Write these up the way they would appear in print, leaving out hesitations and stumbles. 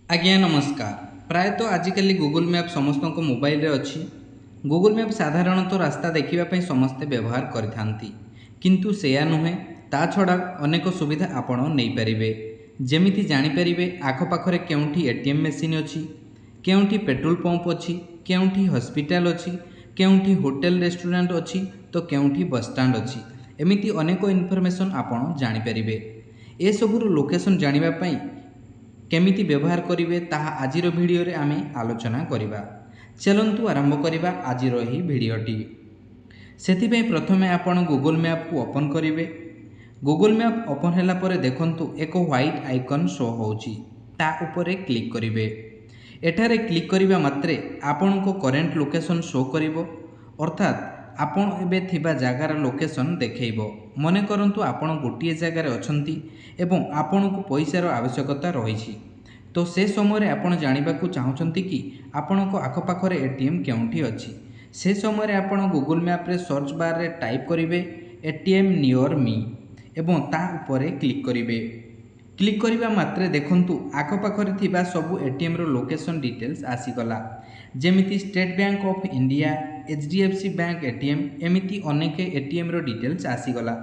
आज्ञा नमस्कार। प्रायतः आजिकल Google map समस्त मोबाइल रे अच्छी। गूगल मैप साधारणतः रास्ता देखापी समस्ते व्यवहार करिथांती, किंतु सेया नुहे। ता छड़ा अनेक सुविधा आपण नहीं पारिबे। जेमिति जानि परिबे आखपाखरे केउंठी एटीएम मशीन अच्छी, केउंठी पेट्रोल पंप अच्छी, केउंठी हॉस्पिटल अच्छी, केउंठी होटल रेस्टोरेंट अच्छी, तो केउंठी बस स्टैंड अच्छी। एमिति अनेक इनफॉरमेशन आपण जानि परिबे। ए सबुर लोकेशन जानिबा पई केमिति व्यवहार करिवे ताहा आजिर भिडियो रे आमे आलोचना करिबा। चलंतु आरंभ करिबा आजिर ही भिडियोटी। सेथिपई प्रथमे आपण गूगल मैप को ओपन करिवे। गूगल मैप ओपन हैला परे देखंतु एक व्हाइट आइकन शो होउची, ता उपरे क्लिक करिवे। एठारे क्लिक करिबा मात्रे आपनको करेंट लोकेशन शो करिवो, अर्थात आपण एबे थिबा जागार लोकेशन देखैबो। मने करंतु आपण गोटिए जागार अछंती एवं आपनको पैसार आवश्यकता रहिछि, तो से समय आपण जानिबाकू चाहुचंती कि आपनको आखपाखरे एटीएम केउंठी अछि। से समय आपण गूगल मैप रे सर्च बार रे टाइप करिवे एटीएम नियर मी एवं ता उपरे क्लिक करिवे। क्लिक करिबा मात्रे देखंतु आखपाखरे थिबा सबु एटीएम रो लोकेशन डिटेल्स आसीगला। जेमिति State Bank of India, HDFC bank ATM, एमिति अनेक एटीएम रो डिटेल्स आसीगला।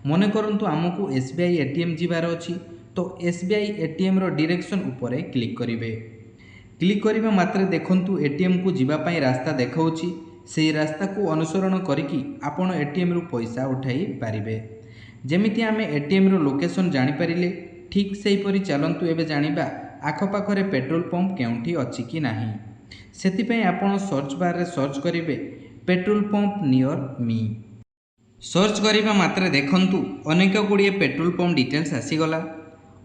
मने करंतु आमको एसबीआई एटीएम जिबार अछि, तो एसबीआई एटीएम रो डायरेक्शन उपरे क्लिक करिवे। क्लिक करिबा मात्रे देखंतु एटीएम को जिबा पई रास्ता देखाउछि। सेही रास्ता को अनुसरण करिकि आपण एटीएम रो पैसा उठाई पारिबे। जेमिति आमे एटीएम रो लोकेशन जानि पारिले, ठीक सेही परि चलंतु एबे जानिबा आखपाखरे पेट्रोल पंप केउंठी अछि कि नाही। सेथिपई आपण सर्च बार रे सर्च करिवे petrol pump near me. Search करिबा मात्रे देखंतु अनेक गुड़िए पेट्रोल पंप डिटेल्स आसीगला।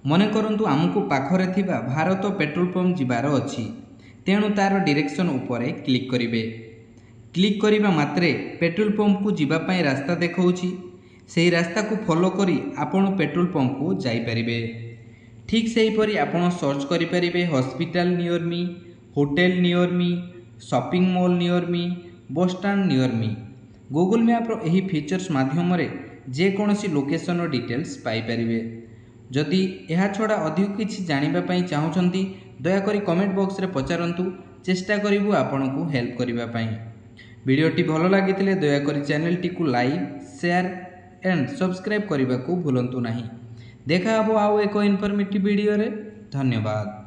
मने करंतु आमको पाखरे थिबा भारत पेट्रोल पंप जिबार अछि, तेणु तार डायरेक्शन उपरे क्लिक करिवे। क्लिक करिबा मात्रे पेट्रोल पंप को जिबा पई रास्ता देखाउछि। सेही रास्ता को फॉलो करी आपण पेट्रोल पंप को जाई परिबे। ठीक सेही परि आपण सर्च करि परिबे hospital near me, hotel near me, shopping mall near me, bus stand near me. Google map रो एही फीचर्स माध्यम रे जे कोनोसी लोकेशन रो डिटेल्स पाई परिबे। जदि एहा छड़ा अधिक किछि जानिबा पई चाहुचंती, दया करी कमेंट बॉक्स रे पचारंतु, चेष्टा करिवु आपनकु हेल्प करिबा पई। वीडियोटी भलो लागितिले दया करी चैनल टी को लाइक, शेयर एंड सब्सक्राइब करने को भूलंतु नहीं। देखा हबो आउ एक इनफॉर्मेटिव वीडियो रे। धन्यवाद।